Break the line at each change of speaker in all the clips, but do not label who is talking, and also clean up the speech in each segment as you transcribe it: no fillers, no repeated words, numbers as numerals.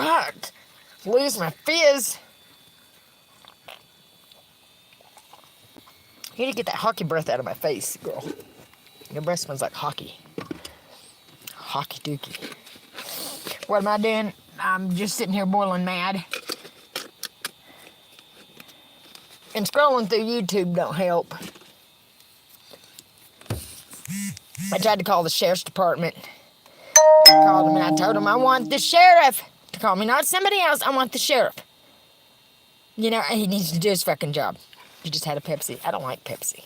Fuck. Lose my fizz. You need to get that hockey breath out of my face, girl. Your breath smells like hockey. Hockey dookie. What am I doing? I'm just sitting here boiling mad. And scrolling through YouTube don't help. I tried to call the sheriff's department. I called him and I told him I want the sheriff to call me, not somebody else. I want the sheriff. You know, he needs to do his fucking job. You just had a Pepsi. I don't like Pepsi.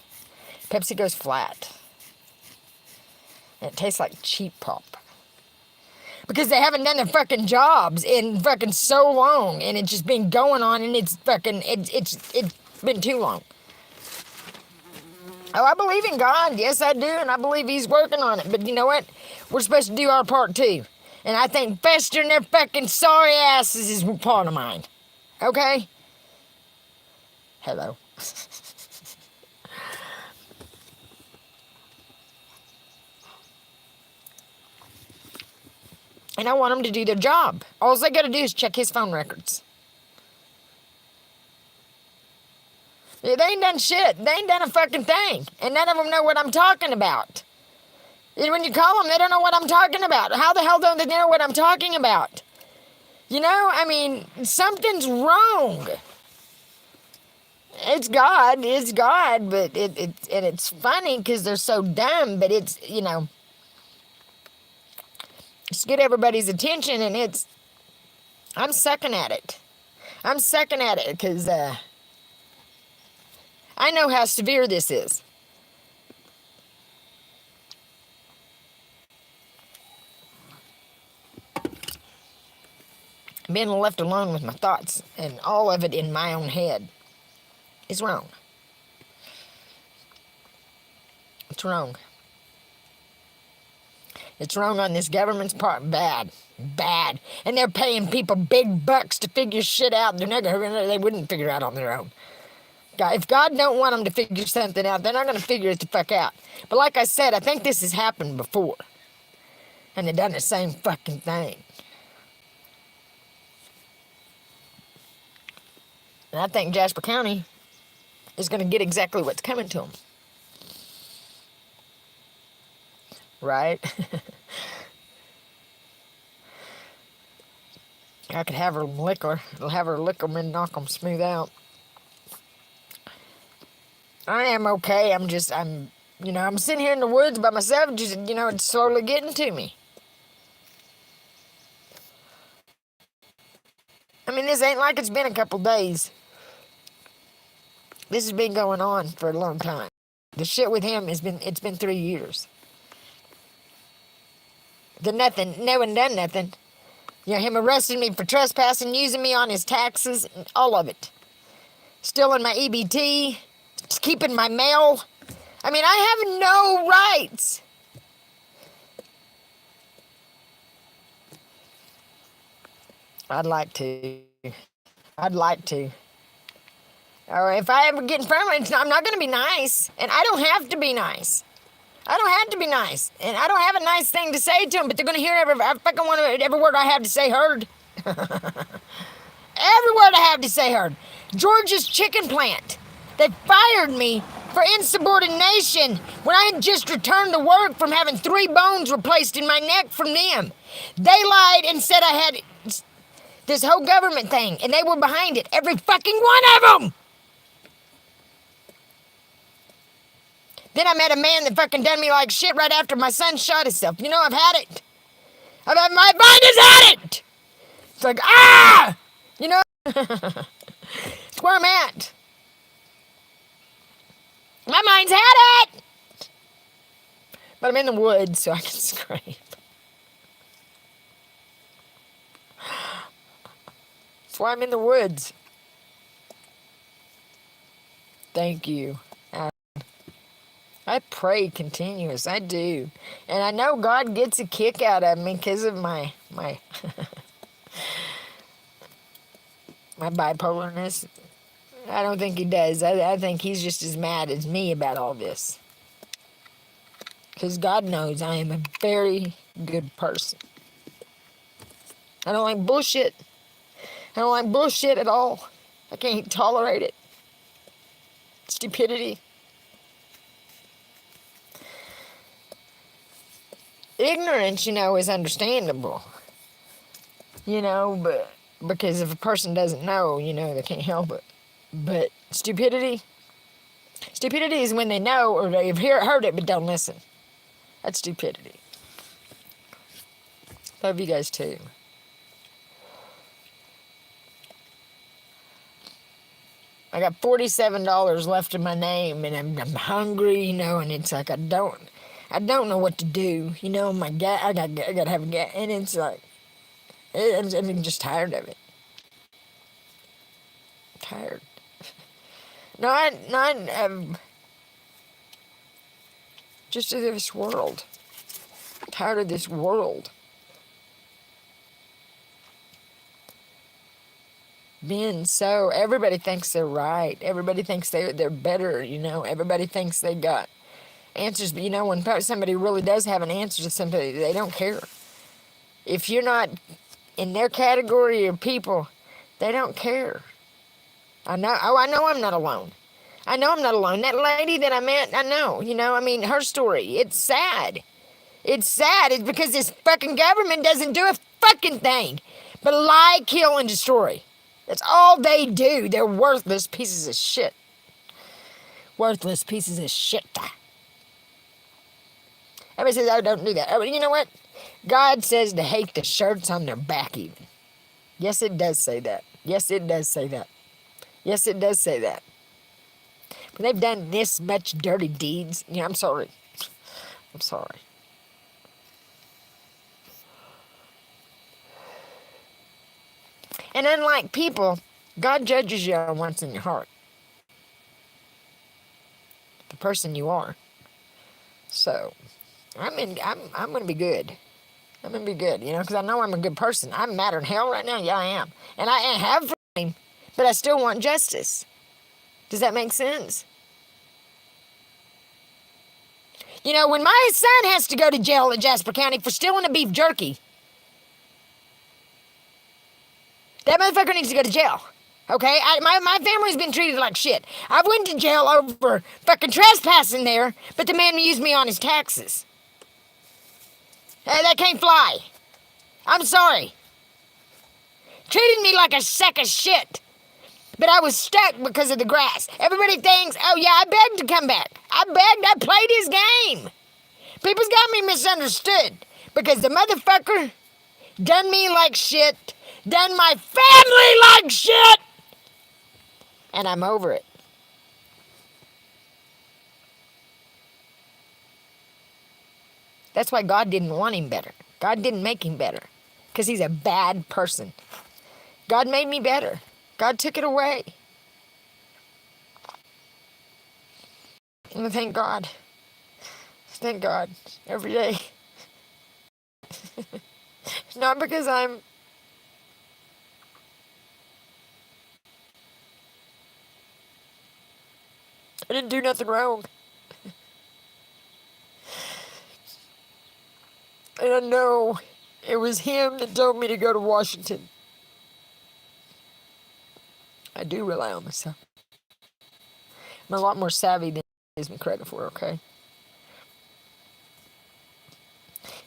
Pepsi goes flat. And it tastes like cheap pop. Because they haven't done their fucking jobs in fucking so long. And it's just been going on and it's fucking, it's been too long. Oh, I believe in God. Yes, I do. And I believe he's working on it. But you know what? We're supposed to do our part too. And I think festering their fucking sorry asses is part of mine. Okay? Hello. And I want them to do their job. All they got to do is check his phone records. Yeah, they ain't done shit. They ain't done a fucking thing. And none of them know what I'm talking about. And when you call them, they don't know what I'm talking about. How the hell don't they know what I'm talking about? You know, I mean, something's wrong. It's God, but it's funny because they're so dumb, but it's, you know, it's get everybody's attention, and I'm sucking at it. I'm sucking at it because I know how severe this is. Being left alone with my thoughts and all of it in my own head is wrong. It's wrong. It's wrong on this government's part. Bad. Bad. And they're paying people big bucks to figure shit out. They're not gonna, they wouldn't figure it out on their own. If God don't want them to figure something out, they're not going to figure it the fuck out. But like I said, I think this has happened before. And they've done the same fucking thing. And I think Jasper County is going to get exactly what's coming to them. Right? I could have her liquor. It'll have her liquorman knock them smooth out. I am okay. I'm sitting here in the woods by myself. Just, you know, it's slowly getting to me. I mean, this ain't like it's been a couple days. This has been going on for a long time. The shit with him it's been 3 years. No one done nothing. You know, him arresting me for trespassing, using me on his taxes, all of it. Stealing my EBT, keeping my mail. I mean, I have no rights. I'd like to. Or if I ever get in front of it, I'm not going to be nice. And I don't have to be nice. I don't have to be nice. And I don't have a nice thing to say to them, but they're going to hear every word I have to say heard. Every word I have to say heard. Georgia's chicken plant. They fired me for insubordination when I had just returned to work from having 3 bones replaced in my neck from them. They lied and said I had this whole government thing, and they were behind it. Every fucking one of them! Then I met a man that fucking done me like shit right after my son shot himself. You know, I've had it. My mind has had it! It's like, ah! You know? It's where I'm at. My mind's had it! But I'm in the woods, so I can scrape. That's why I'm in the woods. Thank you. I pray continuous. I do. And I know God gets a kick out of me because of my my bipolarness. I don't think he does. I think he's just as mad as me about all this. Because God knows I am a very good person. I don't like bullshit. I don't like bullshit at all. I can't tolerate it. Stupidity. Ignorance, is understandable. But because if a person doesn't know, they can't help it. But stupidity is when they know or they've heard it but don't listen. That's stupidity. Love you guys too. I got $47 left in my name, and I'm hungry, and it's like I don't know what to do, My gut, I gotta have a gut, and it's like I'm just tired of it. Tired. I'm just of this world. Tired of this world. So everybody thinks they're right. Everybody thinks they're better, Everybody thinks they got answers, but when somebody really does have an answer to somebody, they don't care. If you're not in their category of people, they don't care. I know I'm not alone. I know I'm not alone. That lady that I met, I know, her story, it's sad. It's sad. It's because this fucking government doesn't do a fucking thing but lie, kill, and destroy. That's all they do. They're worthless pieces of shit. Worthless pieces of shit. Everybody says, oh, don't do that. Oh, you know what? God says to hate the shirts on their back even. Yes, it does say that. Yes, it does say that. Yes, it does say that. When they've done this much dirty deeds, I'm sorry. I'm sorry. And unlike people, God judges you on what's in your heart. The person you are. So, I'm going to be good. I'm going to be good, because I know I'm a good person. I'm mad in hell right now. Yeah, I am. And I have for him, but I still want justice. Does that make sense? When my son has to go to jail at Jasper County for stealing a beef jerky, that motherfucker needs to go to jail. Okay? My family's been treated like shit. I went to jail over fucking trespassing there, but the man used me on his taxes. That can't fly. I'm sorry. Treated me like a sack of shit. But I was stuck because of the grass. Everybody thinks, oh yeah, I begged to come back. I played his game. People's got me misunderstood. Because the motherfucker done me like shit. Done my family like shit. And I'm over it. That's why God didn't want him better. God didn't make him better. Because he's a bad person. God made me better. God took it away. And thank God. Thank God. Every day. Not because I didn't do nothing wrong. And I know it was him that told me to go to Washington. I do rely on myself. I'm a lot more savvy than he gives me credit for, okay?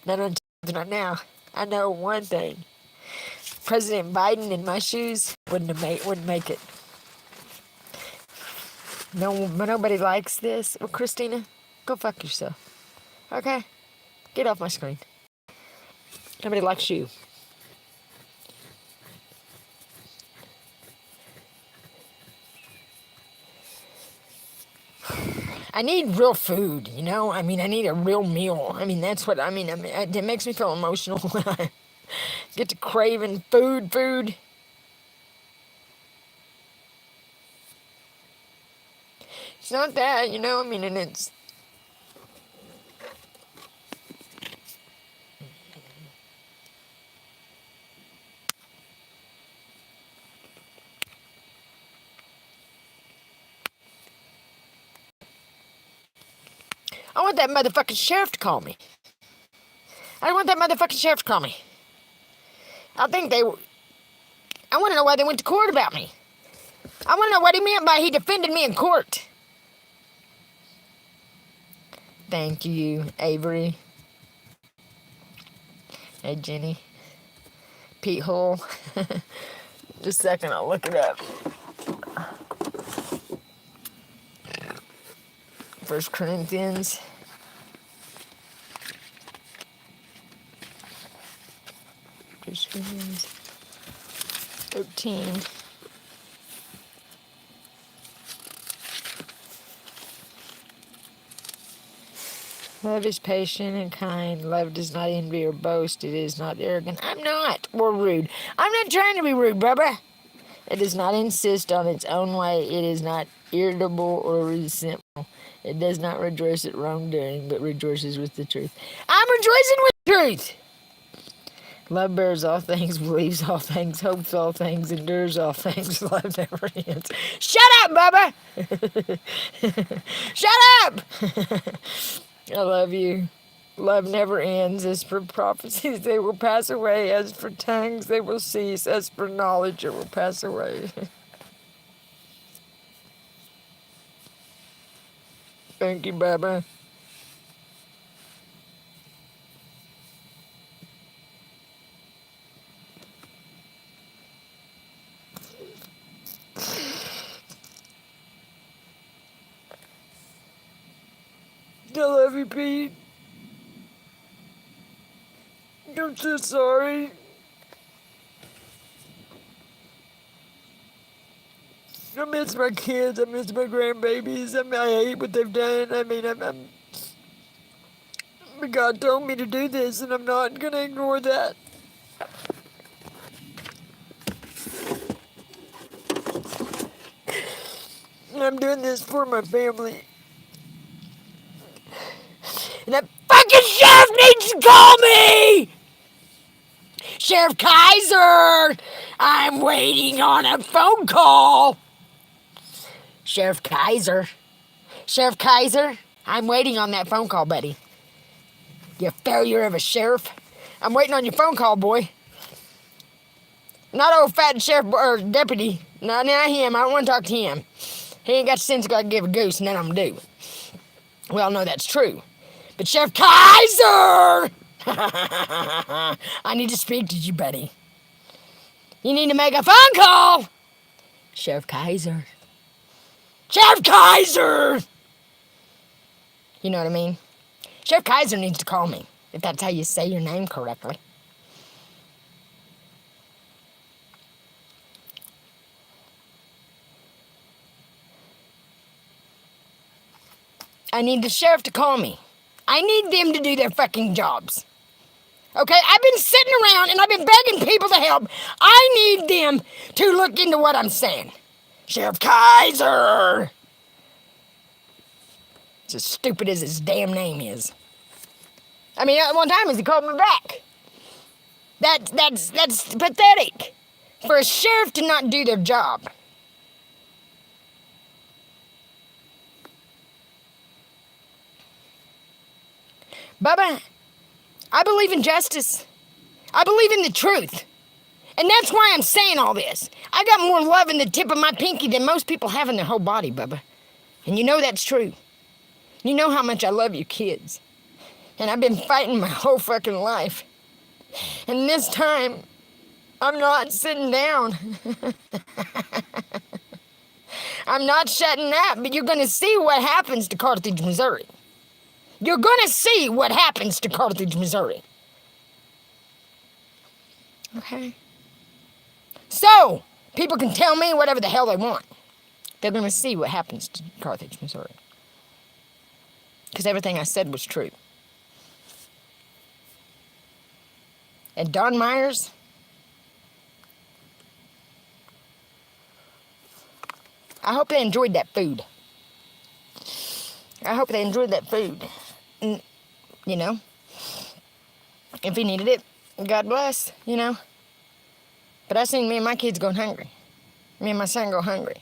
Not until right now. I know one thing. President Biden in my shoes wouldn't make it. No, nobody likes this. Well, Christina, go fuck yourself. Okay? Get off my screen. Nobody likes you. I need real food, I need a real meal. That's what, it makes me feel emotional when I get to craving food. It's not that, and it's... I want that motherfucking sheriff to call me. I want that motherfucking sheriff to call me. I think I want to know why they went to court about me. I want to know what he meant by he defended me in court. Thank you, Avery. Hey, Jenny. Pete Hull. Just a second, I'll look it up. 1 Corinthians. First Corinthians 13. Love is patient and kind. Love does not envy or boast. It is not arrogant. I'm not. Or rude. I'm not trying to be rude, brother. It does not insist on its own way. It is not irritable or resentful. It does not rejoice at wrongdoing, but rejoices with the truth. I'm rejoicing with the truth. Love bears all things, believes all things, hopes all things, endures all things. Love never ends. Shut up, Bubba! Shut up! I love you. Love never ends. As for prophecies, they will pass away. As for tongues, they will cease. As for knowledge, it will pass away. Thank you, Bubba. I love you, Pete. I'm so sorry. I miss my kids. I miss my grandbabies. I hate what they've done. But God told me to do this, and I'm not going to ignore that. And I'm doing this for my family. And that fucking sheriff needs to call me! Sheriff Kaiser! I'm waiting on a phone call! Sheriff Kaiser? Sheriff Kaiser? I'm waiting on that phone call, buddy. You failure of a sheriff. I'm waiting on your phone call, boy. Not old fat sheriff or deputy. Not him. I don't want to talk to him. He ain't got sense to give a goose, and then I'm due. We all know that's true. But Sheriff Kaiser! I need to speak to you, buddy. You need to make a phone call! Sheriff Kaiser. Sheriff Kaiser! You know what I mean? Sheriff Kaiser needs to call me, if that's how you say your name correctly. I need the sheriff to call me. I need them to do their fucking jobs. Okay, I've been sitting around and I've been begging people to help. I need them to look into what I'm saying. Sheriff Kaiser! It's as stupid as his damn name is. I mean, at one time he called me back. That's pathetic. For a sheriff to not do their job. Bubba, I believe in justice. I believe in the truth. And that's why I'm saying all this. I got more love in the tip of my pinky than most people have in their whole body, Bubba. And you know that's true. You know how much I love you kids. And I've been fighting my whole fucking life. And this time, I'm not sitting down. I'm not shutting up, but you're going to see what happens to Carthage, Missouri. You're going to see what happens to Carthage, Missouri. Okay? So, people can tell me whatever the hell they want. They're going to see what happens to Carthage, Missouri. Because everything I said was true. And Don Myers, I hope they enjoyed that food. I hope they enjoyed that food. And, you know, if he needed it, God bless, you know. But I seen me and my kids going hungry. Me and my son go hungry.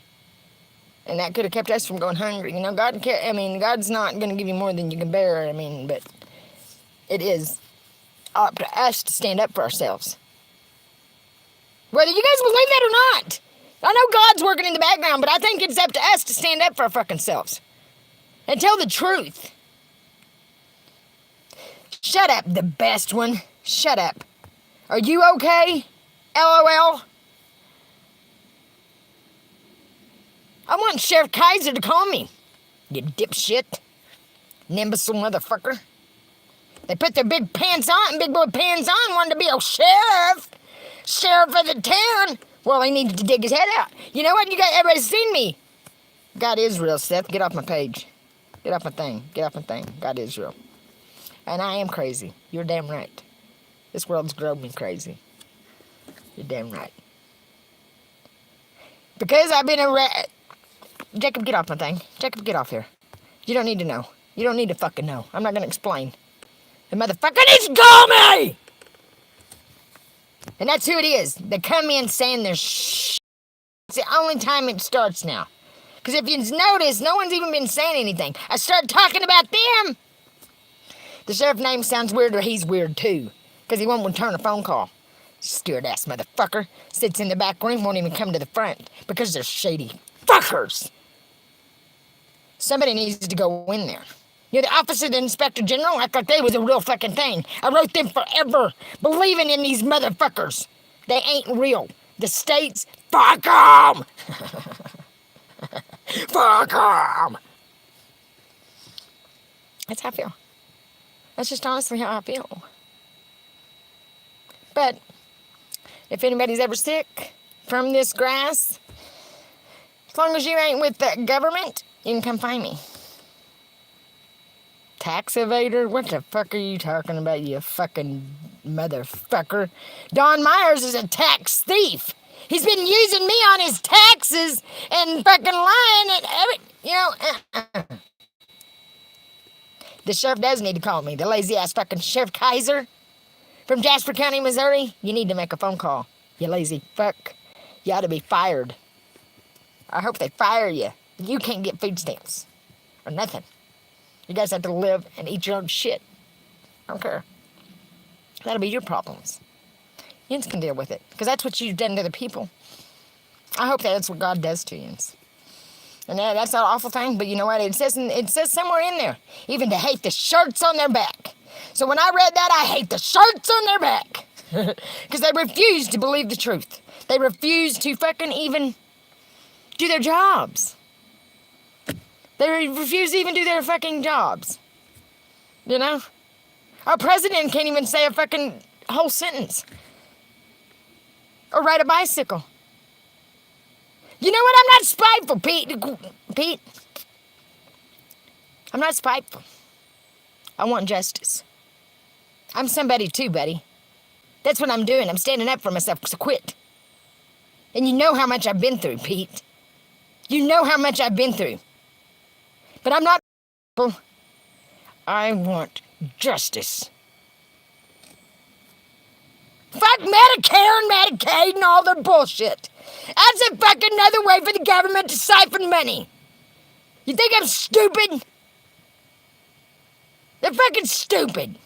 And that could have kept us from going hungry. You know, God's not going to give you more than you can bear. But it is up to us to stand up for ourselves. Whether you guys believe that or not. I know God's working in the background, but I think it's up to us to stand up for our fucking selves. And tell the truth. Shut up, the best one. Shut up. Are you okay? LOL. I want Sheriff Kaiser to call me. You dipshit. Imbecile motherfucker. They put their big pants on, big boy pants on, wanted to be a sheriff. Sheriff of the town. Well, he needed to dig his head out. You know what? You got everybody's seen me. God is real, Seth. Get off my page. Get off my thing. Get off my thing. God is real. And I am crazy. You're damn right. This world's grown me crazy. You're damn right. Because I've been a Jacob, get off my thing. Jacob, get off here. You don't need to know. You don't need to fucking know. I'm not going to explain. The motherfucker needs to call me! And that's who it is. They come in saying their shit. It's the only time it starts now. Because if you notice, no one's even been saying anything. I start talking about them. The sheriff name sounds weird, or he's weird too. Because he won't return a phone call. Scared ass motherfucker. Sits in the back room, won't even come to the front. Because they're shady fuckers. Somebody needs to go in there. You know, the office of the inspector general, act like they was a real fucking thing. I wrote them forever, believing in these motherfuckers. They ain't real. The states, fuck 'em! Fuck 'em! That's how I feel. That's just honestly how I feel. But if anybody's ever sick from this grass, as long as you ain't with the government, you can come find me. Tax evader? What the fuck are you talking about, you fucking motherfucker? Don Myers is a tax thief. He's been using me on his taxes and fucking lying and The sheriff does need to call me. The lazy ass fucking Sheriff Kaiser from Jasper County, Missouri. You need to make a phone call, you lazy fuck. You ought to be fired. I hope they fire you. You can't get food stamps or nothing. You guys have to live and eat your own shit. I don't care. That'll be your problems. Yins can deal with it, because that's what you've done to the people. I hope that's what God does to yins. And that's an awful thing, but you know what? It says somewhere in there, even to hate the shirts on their back. So when I read that, I hate the shirts on their back. Because they refuse to believe the truth. They refuse to fucking even do their jobs. They refuse to even do their fucking jobs. You know? Our president can't even say a fucking whole sentence. Or ride a bicycle. You know what? I'm not spiteful, Pete. I'm not spiteful. I want justice. I'm somebody too, buddy. That's what I'm doing. I'm standing up for myself, so quit. And you know how much I've been through, Pete. You know how much I've been through. But I'm not spiteful. I want justice. Fuck Medicare and Medicaid and all their bullshit. That's a fucking another way for the government to siphon money. You think I'm stupid? They're fucking stupid.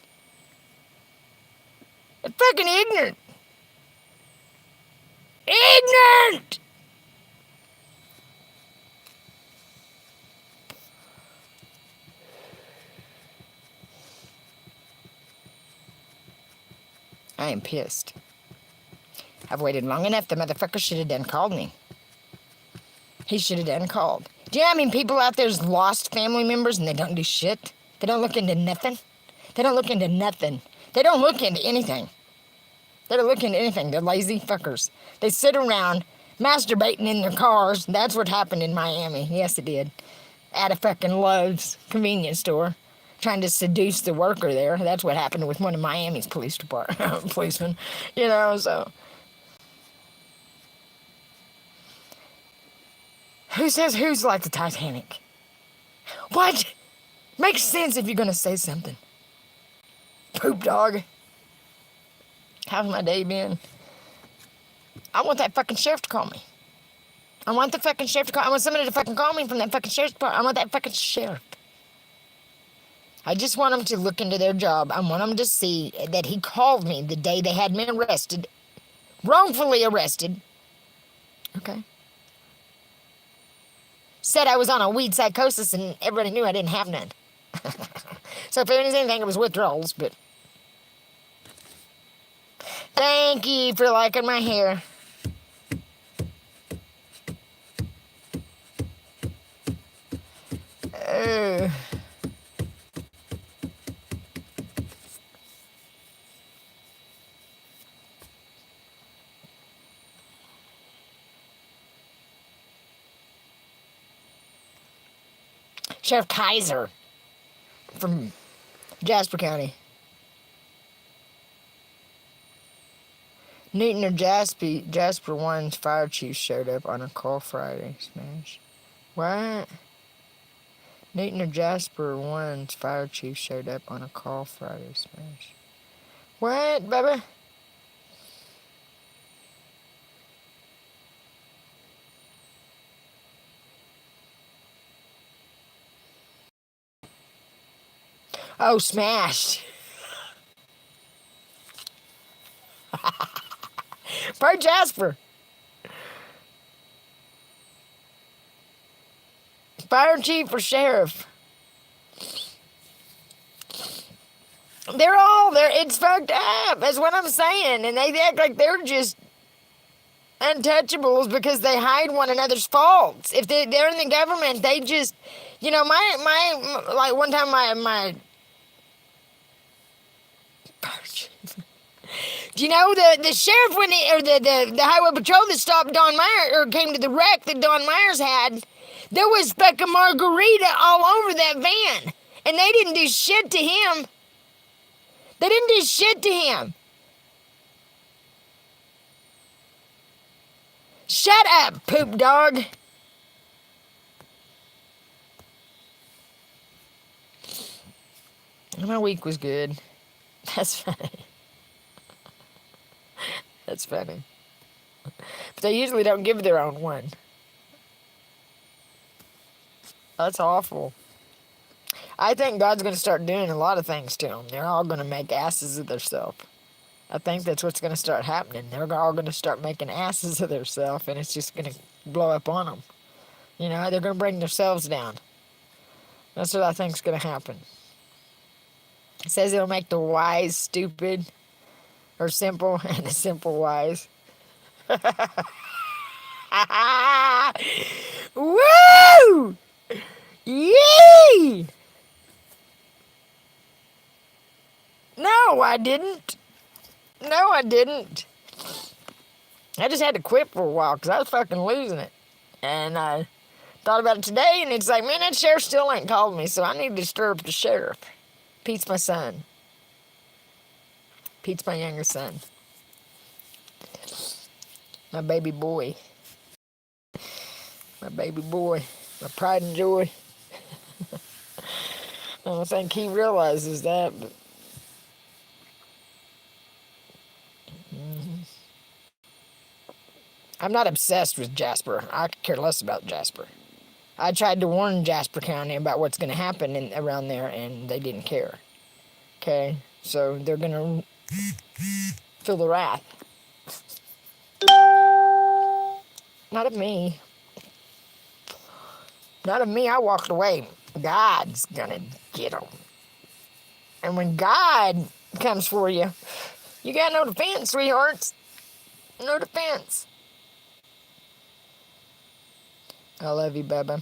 They're fucking ignorant. Ignorant! I am pissed. I've waited long enough. The motherfucker should have done called me. He should have done called. Do you know how many people out there's lost family members and they don't do shit? They don't look into nothing. They don't look into nothing. They don't look into anything. They don't look into anything. They're lazy fuckers. They sit around masturbating in their cars. That's what happened in Miami. Yes, it did. At a fucking Lowe's convenience store. Trying to seduce the worker there. That's what happened with one of Miami's policemen. You know, so. Who says who's like the Titanic? What? Makes sense if you're gonna say something. Poop dog. How's my day been? I want that fucking sheriff to call me. I want the fucking sheriff to call. I want somebody to fucking call me from that fucking sheriff's department. I want that fucking sheriff. I just want them to look into their job. I want them to see that he called me the day they had me arrested Wrongfully arrested. Okay. Said I was on a weed psychosis and everybody knew I didn't have none. So if it was anything, it was withdrawals, but... Thank you for liking my hair. Sheriff Kaiser from Jasper County. Newton or Jasper 1's fire chief showed up on a call Friday. Smash. What? Newton or Jasper 1's fire chief showed up on a call Friday. Smash. What, baby? Oh, smashed. Probably Jasper. Fire chief or sheriff. They're all there. It's fucked up. That's what I'm saying. And they act like they're just untouchables because they hide one another's faults. If they're in the government, they just, you know, like one time my you know, the sheriff or the highway patrol that stopped Don Myers or came to the wreck that Don Myers had, there was fucking margarita all over that van. And they didn't do shit to him. They didn't do shit to him. Shut up, poop dog. My week was good. That's funny. That's funny. But they usually don't give their own one. That's awful. I think God's going to start doing a lot of things to them. They're all going to make asses of themselves. I think that's what's going to start happening. They're all going to start making asses of themselves, and it's just going to blow up on them. You know, they're going to bring themselves down. That's what I think is going to happen. It says it'll make the wise stupid or simple, and the simple wise. Woo! Yee! No, I didn't. No, I didn't. I just had to quit for a while because I was fucking losing it. And I thought about it today, and it's like, man, that sheriff still ain't called me, so I need to stir up the sheriff. Pete's my son. Pete's my younger son. My baby boy. My baby boy. My pride and joy. I don't think he realizes that, but... I'm not obsessed with Jasper. I could care less about Jasper. I tried to warn Jasper County about what's going to happen around there, and they didn't care. Okay? So they're going to feel the wrath. Not of me. Not of me. I walked away. God's going to get them. And when God comes for you, you got no defense, sweethearts. No defense. I love you, baby.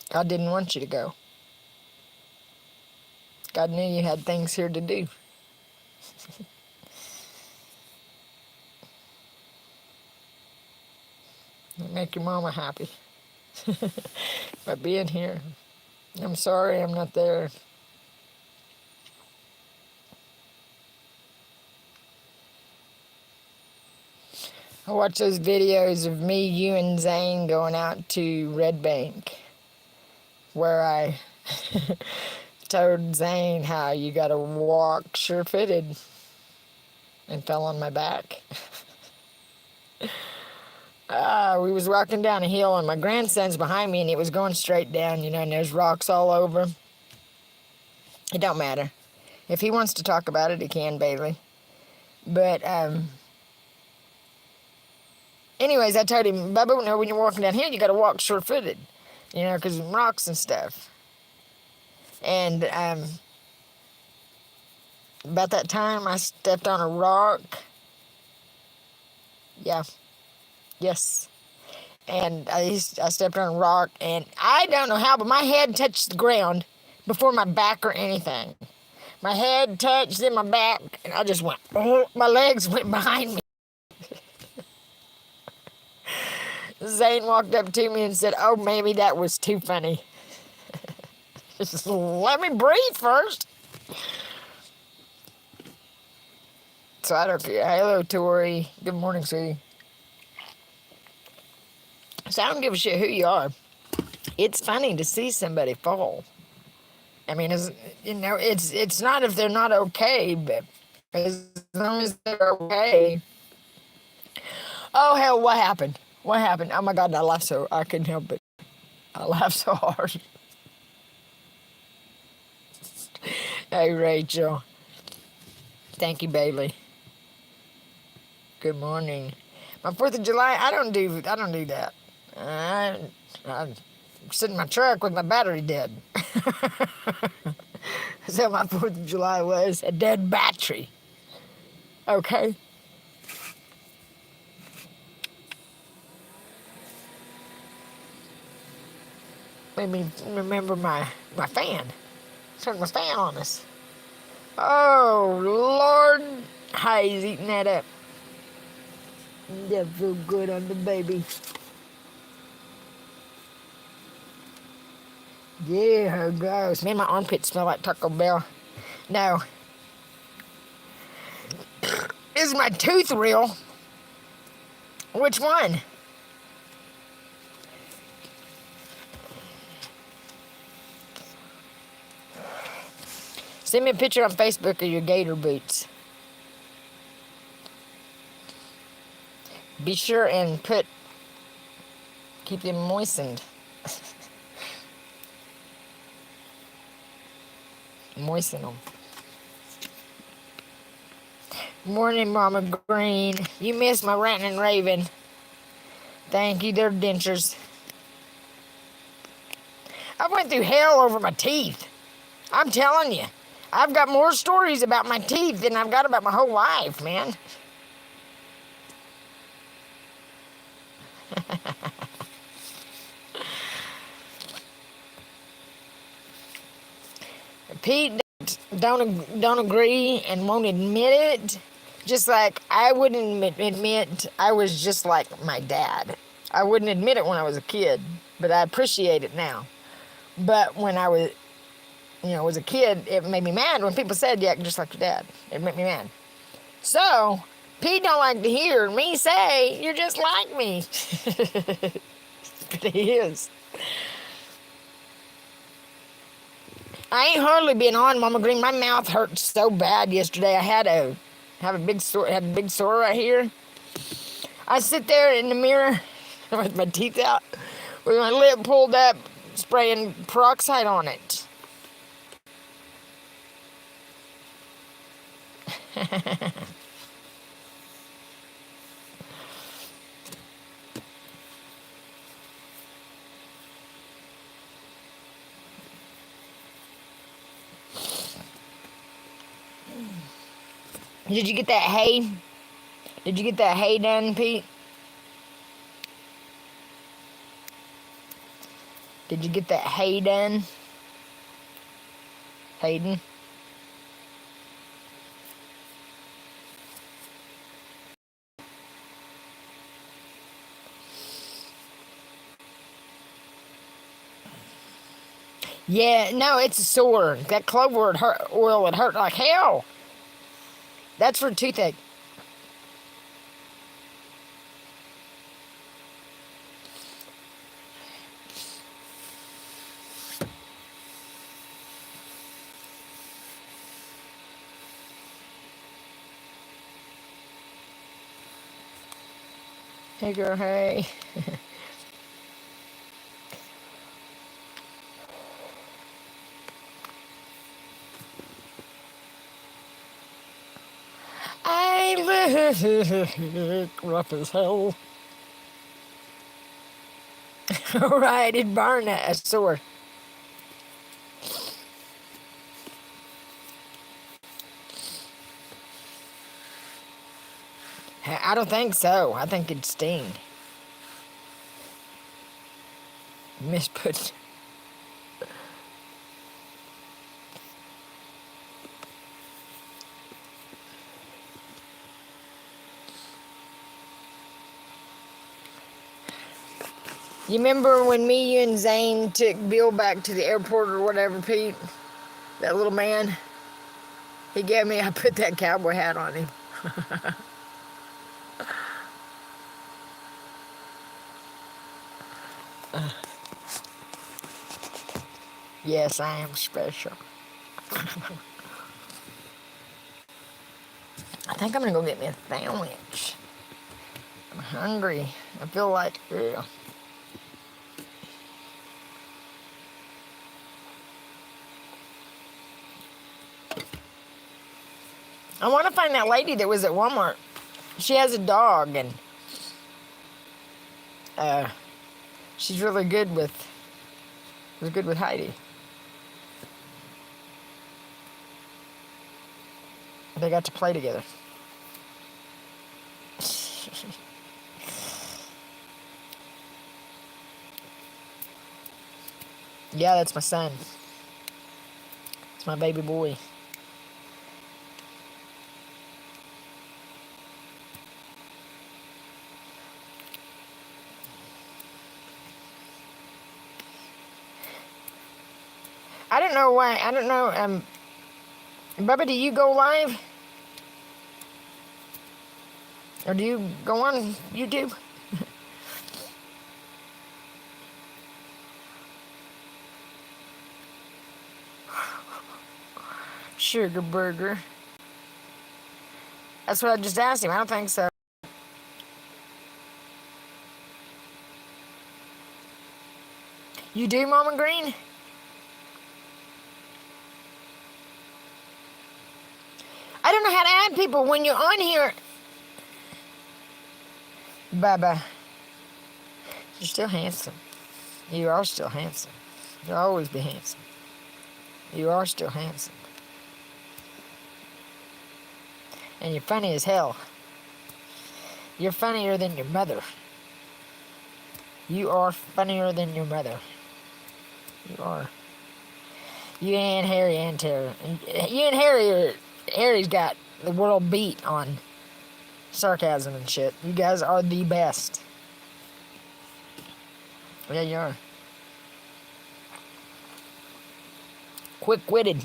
God didn't want you to go. God knew you had things here to do. Make your mama happy by being here. I'm sorry I'm not there. I watch those videos of me, you, and Zane going out to Red Bank, where I told Zane how you gotta walk sure-footed, and fell on my back. We was walking down a hill, and my grandson's behind me, and it was going straight down, you know, and there's rocks all over. It don't matter. If he wants to talk about it, he can, Bailey. But, anyways, I told him, Bubba, when you're walking down here, you got to walk sure-footed, because rocks and stuff. And about that time, I stepped on a rock. Yeah. Yes. And I stepped on a rock, and I don't know how, but my head touched the ground before my back or anything. My head touched, then my back, and I just went, oh, my legs went behind me. Zane walked up to me and said, oh, maybe that was too funny. Just let me breathe first. So I don't care. Hello, Tori. Good morning, sweetie. So I don't give a shit who you are. It's funny to see somebody fall. I mean, it's not if they're not okay, but as long as they're okay. Oh, hell, what happened? What happened? Oh, my God, I laughed so, I couldn't help it. I laughed so hard. Hey, Rachel. Thank you, Bailey. Good morning. My 4th of July, I don't do that. I sit in my truck with my battery dead. So my 4th of July was a dead battery. Okay? Made me remember my fan. Turned my fan on us. Oh, Lord. Hi, he's eating that up. That feel good on the baby. Yeah, gross. Man, my armpits smell like Taco Bell. No. Is my tooth real? Which one? Send me a picture on Facebook of your gator boots. Be sure and keep them moistened. Moisten them. Morning, Mama Green. You missed my ranting and raving. Thank you, they're dentures. I went through hell over my teeth. I'm telling you. I've got more stories about my teeth than I've got about my whole life, man. Pete don't agree and won't admit it. Just like I wouldn't admit I was just like my dad. I wouldn't admit it when I was a kid, but I appreciate it now. But when I was a kid, it made me mad when people said, "Yeah, just like your dad." It made me mad. So Pete don't like to hear me say, "You're just like me." But he is. I ain't hardly been on, Mama Green. My mouth hurt so bad yesterday. I had a big sore right here. I sit there in the mirror with my teeth out, with my lip pulled up, spraying peroxide on it. Did you get that hay? Did you get that hay done, Pete? Did you get that hay done? Hayden? Yeah, no, it's a sore. That clover oil would hurt like hell. That's for toothache. Hey, girl, hey. Rough as hell. Right, it burned a sore. I don't think so. I think it'd sting. Misput. You remember when me, you, and Zane took Bill back to the airport or whatever, Pete? That little man? He gave me, I put that cowboy hat on him. Yes, I am special. I think I'm gonna go get me a sandwich. I'm hungry. I feel like, ugh. I want to find that lady that was at Walmart. She has a dog, and she's really good with. Was good with Heidi. They got to play together. Yeah, that's my son. It's my baby boy. I don't know why. I don't know. Bubba, do you go live? Or do you go on YouTube? Sugar burger. That's what I just asked him. I don't think so. You do, Mama Green? I don't know how to add people when you're on here. Baba, you're still handsome. You are still handsome. You'll always be handsome. You are still handsome. And you're funny as hell. You're funnier than your mother. You are funnier than your mother. You are. You and Harry and Tara. You and Harry are... Harry's got the world beat on sarcasm and shit. You guys are the best. Yeah, you are. Quick-witted.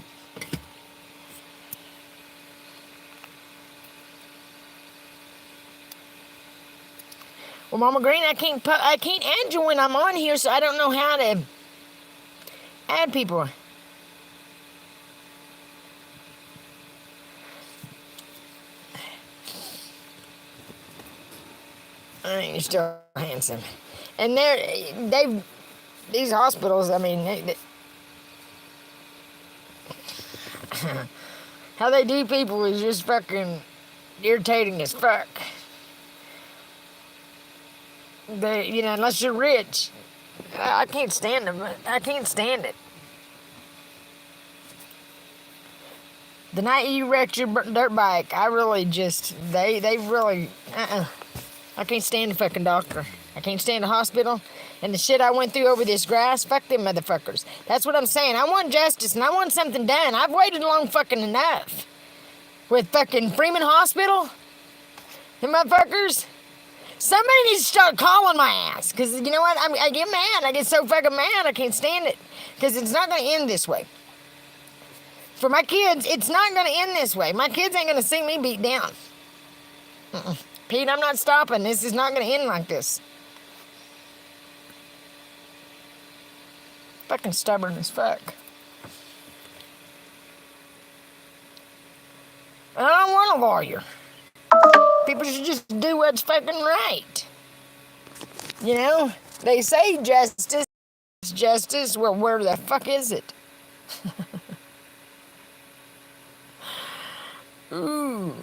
Well, Mama Green, I can't add you when I'm on here, so I don't know how to add people. I mean, you're still handsome. And these hospitals, I mean, how they do people is just fucking irritating as fuck. Unless you're rich, I can't stand them. I can't stand it. The night you wrecked your dirt bike, I really just, they really, I can't stand the fucking doctor. I can't stand the hospital. And the shit I went through over this grass, fuck them motherfuckers. That's what I'm saying. I want justice and I want something done. I've waited long fucking enough. With fucking Freeman Hospital. The motherfuckers. Somebody needs to start calling my ass. Because you know what? I get mad. I get so fucking mad. I can't stand it. Because it's not going to end this way. For my kids, it's not going to end this way. My kids ain't going to see me beat down. Pete, I'm not stopping. This is not going to end like this. Fucking stubborn as fuck. I don't want a lawyer. People should just do what's fucking right. You know? They say justice is justice. Well, where the fuck is it? Ooh.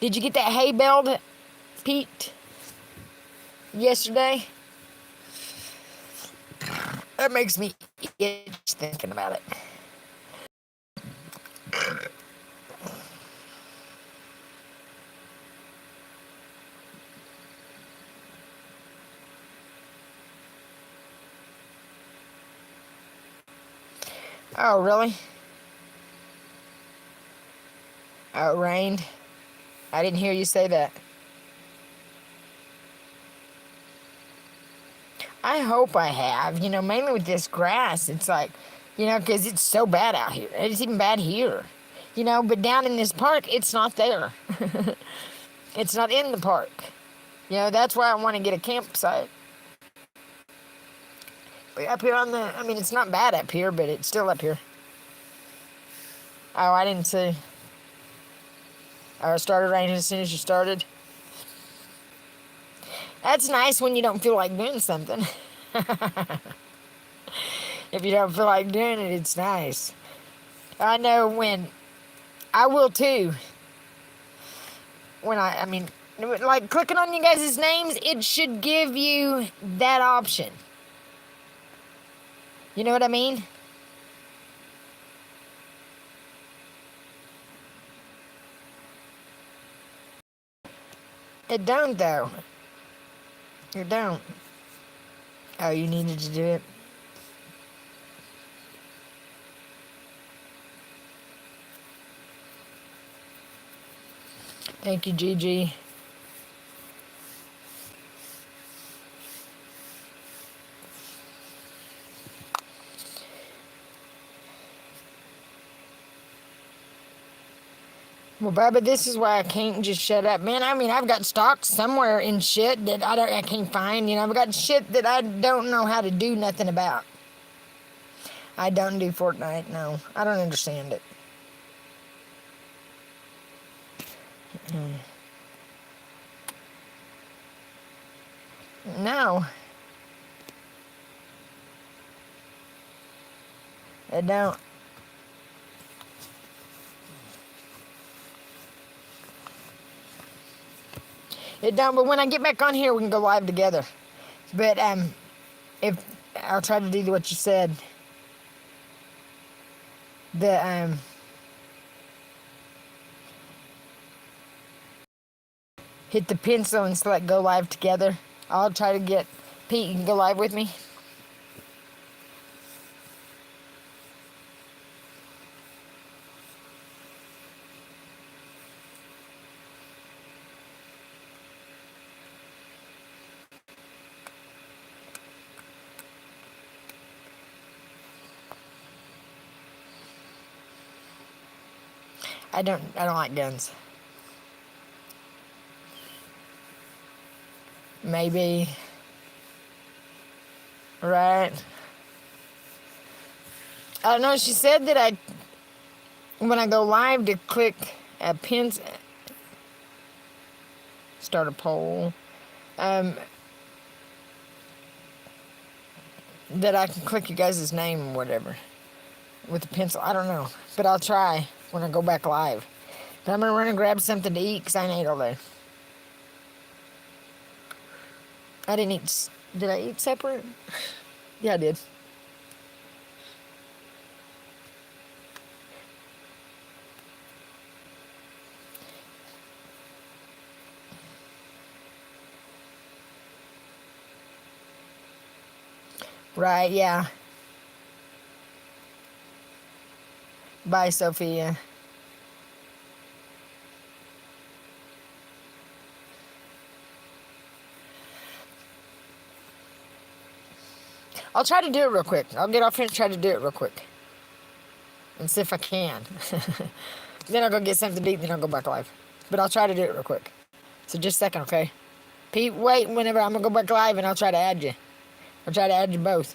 Did you get that hay baled, Pete, yesterday? That makes me itch thinking about it. Oh, really? Oh, it rained? I didn't hear you say that. I hope I have. Mainly with this grass, it's like, because it's so bad out here. It's even bad here. But down in this park, it's not there. It's not in the park. That's why I want to get a campsite. But up here it's not bad up here, but it's still up here. Oh, I didn't see. Oh, it started raining as soon as you started. That's nice when you don't feel like doing something. If you don't feel like doing it, it's nice. I know when I will too. When like clicking on you guys' names, it should give you that option. You know what I mean? It don't though. It don't. Oh, you needed to do it? Thank you, Gigi. Well, Bubba, this is why I can't just shut up. Man, I've got stocks somewhere in shit that I can't find. I've got shit that I don't know how to do nothing about. I don't do Fortnite, no. I don't understand it. No. I don't. It don't, but when I get back on here, we can go live together. But if I'll try to do what you said. Hit the pencil and select go live together. I'll try to get Pete. You can go live with me. I don't like guns. Maybe. Right. I don't know. She said that when I go live, to click a pin, start a poll, that I can click you guys' name or whatever with the pencil. I don't know, but I'll try when I go back live. But I'm gonna run and grab something to eat because I ain't ate all day. I didn't eat. Did I eat separate? Yeah, I did. Right, yeah. Bye, Sophia. I'll try to do it real quick. I'll get off here and try to do it real quick. And see if I can. Then I'll go get something to eat, then I'll go back live. But I'll try to do it real quick. So just a second, okay? Pete, wait whenever I'm going to go back live and I'll try to add you. I'll try to add you both.